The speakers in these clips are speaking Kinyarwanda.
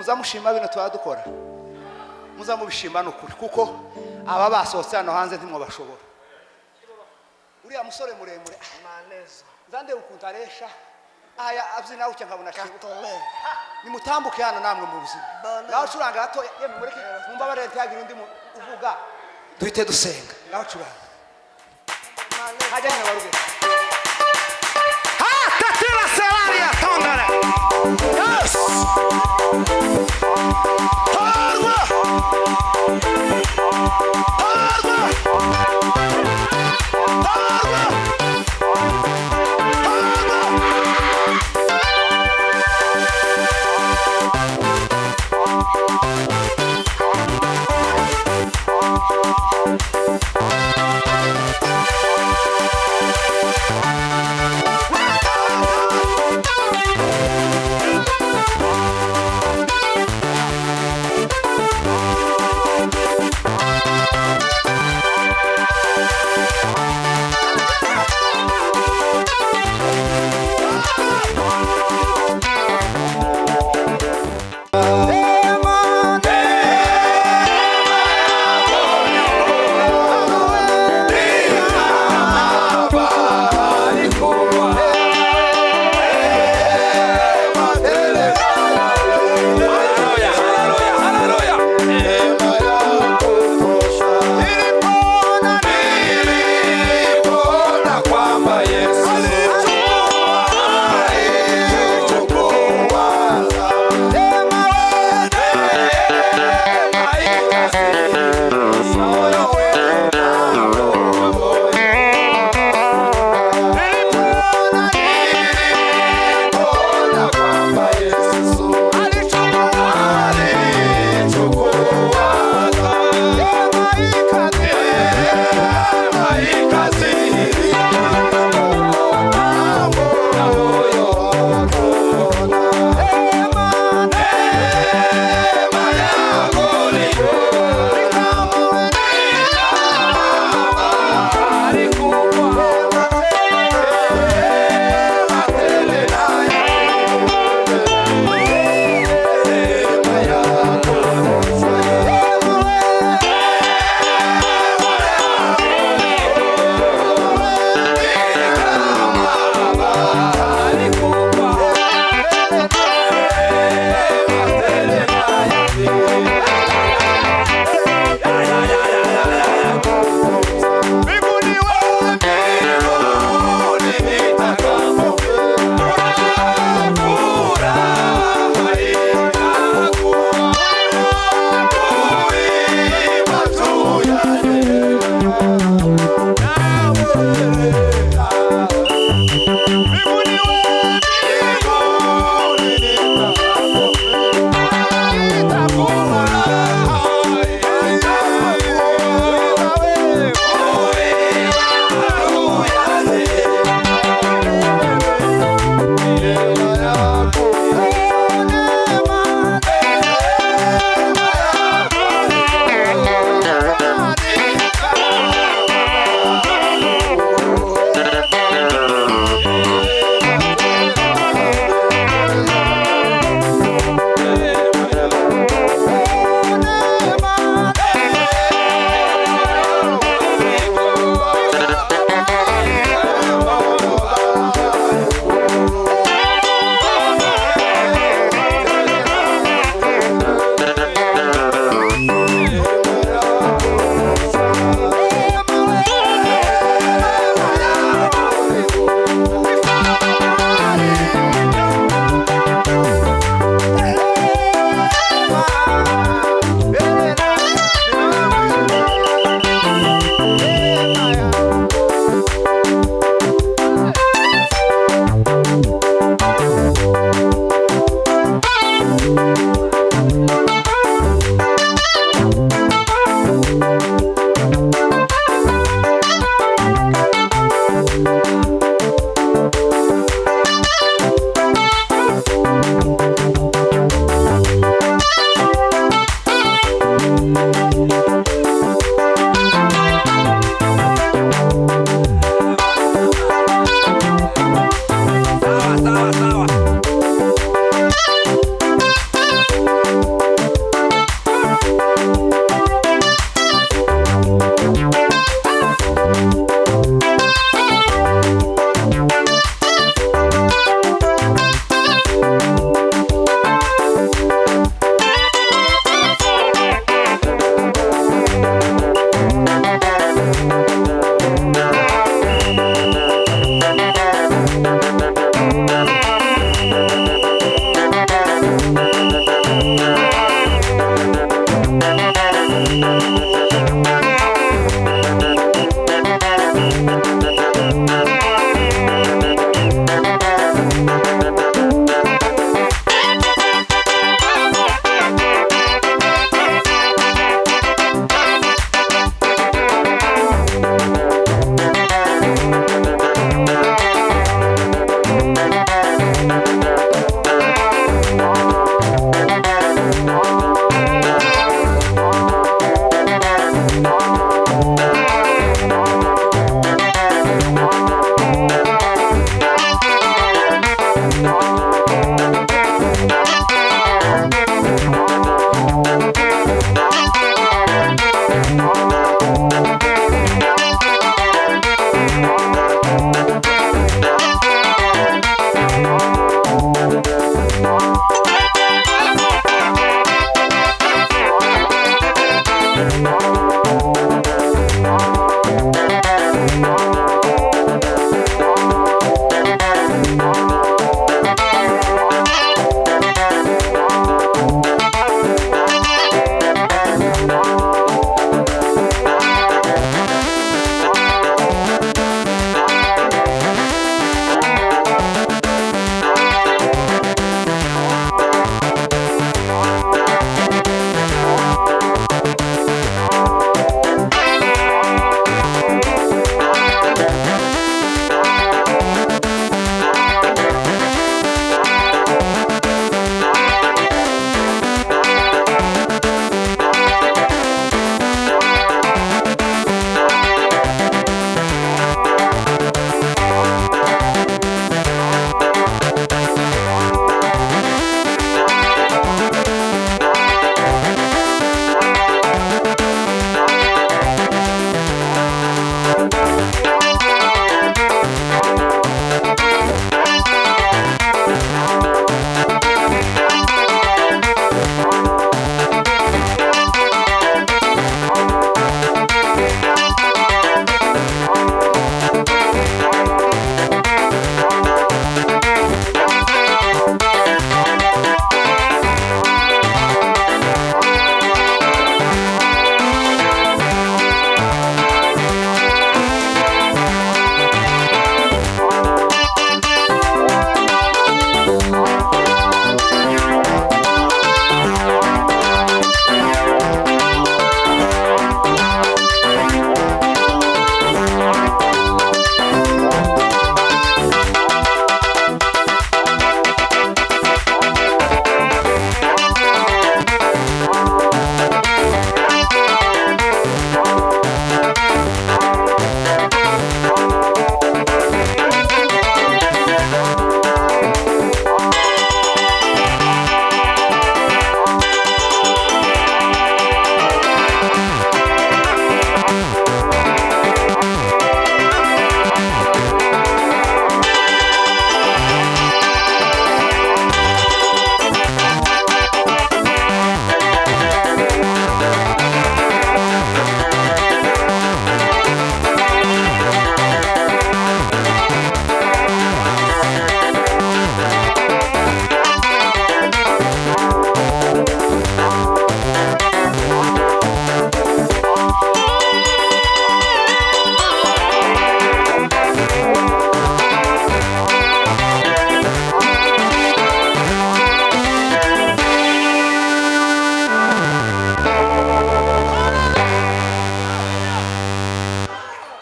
muzamushima bino twadukora muzamubishima n'ukuri kuko aba basohotse hano hanze ntimwo bashobora uriya musore muremure maneza zande ukuntaresha aya abyina ucya nkabona shitole nimutambuke hano namwe mu buzima ngaho curanga gato yemwe mureke mumba barente yagira undi uvuga duhite dusenga ngaho curanga hajya nyine baruge tatira selaria tondare yes Torma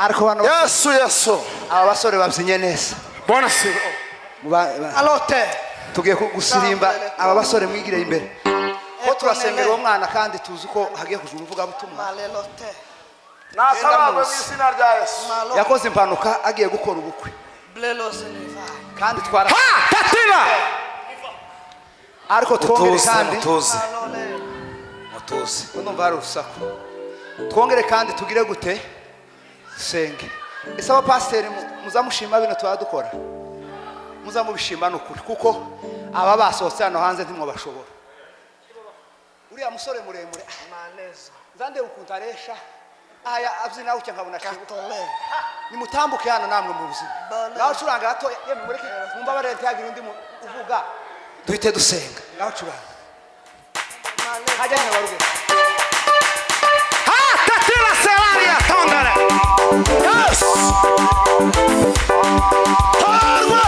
ariko bano Yesu aba basore babyinnye neza. Bwana sibo alote tugiye gusirimba aba basore mwigire imbere ko turasengera uwo mwana kandi tuzi ko hagiye kuja umuvuga butumwa. nasabagwe mw'izina rya Yesu. Yakoze impanuka agiye gukora ubukwe kandi twara tatina ariko twongere kandi mutuzi uno mvara urusaku twongere kandi tugire gute senge. Ese aba pasiteri muzamushima bino twadukora muzamubishima n'ukuri kuko aba basohotse hano hanze ntimwo bashobora. Uriya musore muremure zande ukuntaresha aya abyina ucya nkabona shitole nimutambuke hano namwe mu buzima naho curanga gato yemwe mureke mumba barente yagira undi uvuga duhite dusenga naho curanga hajya nyabaruge tatira selaria tondare. Yes Tarma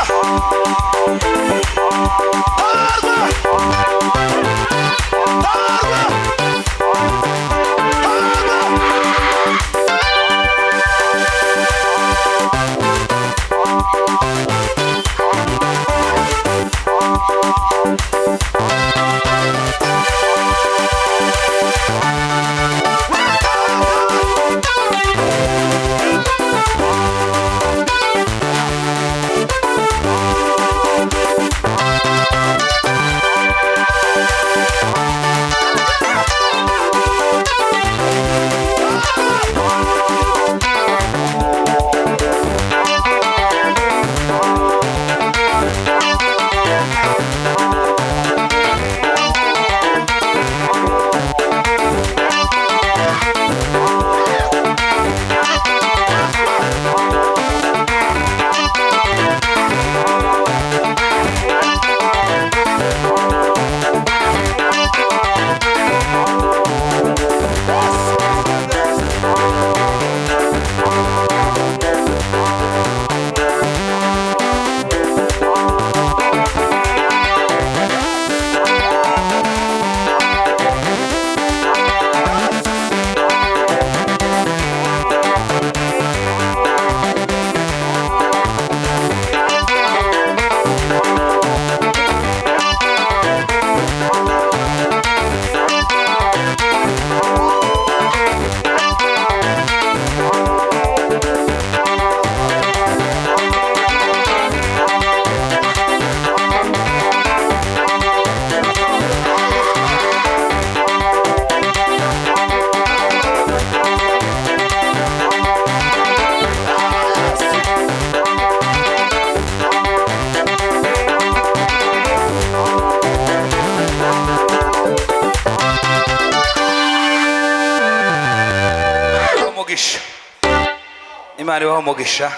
Imana ibaho umugisha.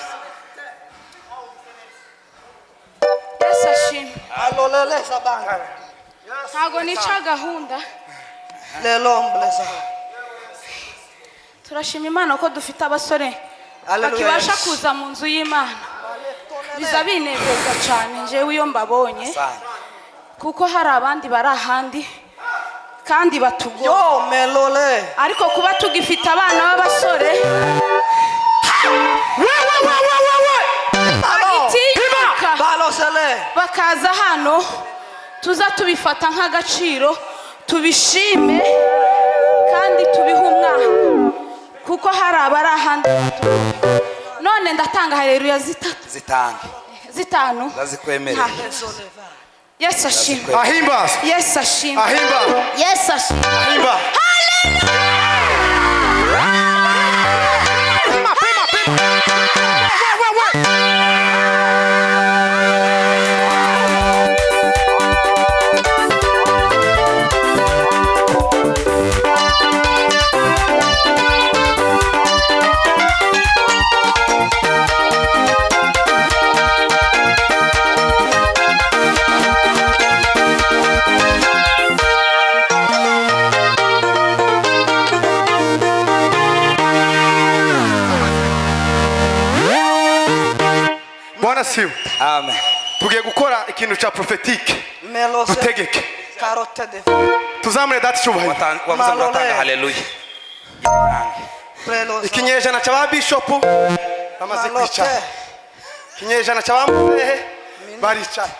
Yesu ashimwe. alolele sabanga Ntago nica gahunda. lelo mblesa Turashima Imana ko dufite abasore bakibasha kuza mu nzu y'Imana. Biza binezeza cyane jewe iyo mbabonye kuko hari abandi bari ahandi kandi batugo yo melole ariko kuba tugifite abana b'abasore bakaza hano tuza tubifata nk'agaciro tubishime kandi tubihe umwana kuko hari abari ahandi none ndatanga haleluya zitanu ndazikwemerera. Yesu ashimwe. Ahimba Yesu ashimwe. ahimba Yesu ashimwe. ahimba Amen. Tugiye gukora ikintu cha prophetique. Dutegeke. Tuzamure dati cyubahiro. Wavuze ngo atanga haleluya. ikinyejana cy'aba bishop bamaze kwicara ikinyejana cy'aba muzehe baricaye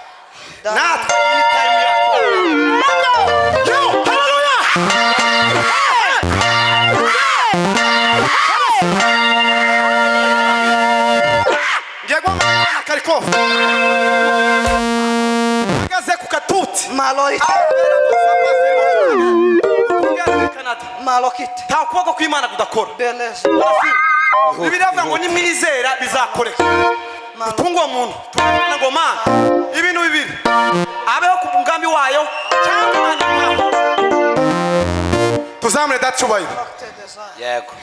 natwe iyi time yacu yo haleluya ngegwa kariko agaze ku katuti malokite nta kuboko kw'Imana kudakora bibiravuga ngo nimwizera bizakoreka utunga uwo muntu tubona ngo Mana ibintu bibiri abeho ku mugambi wayo cyangwa Imana yawe tuzamure dacubayiro yego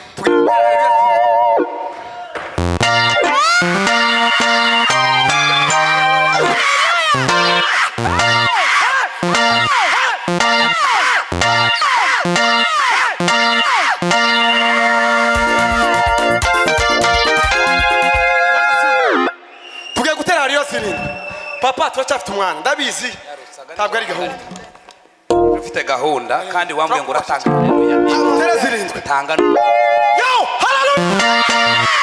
tugiye gutera hariyo zirindwi papa turacyafite umwana ndabizi ntabwo ari gahunda ufite gahunda kandi wambwiye ngo uratanga haleluya tere zirindwi tanga yo haleluya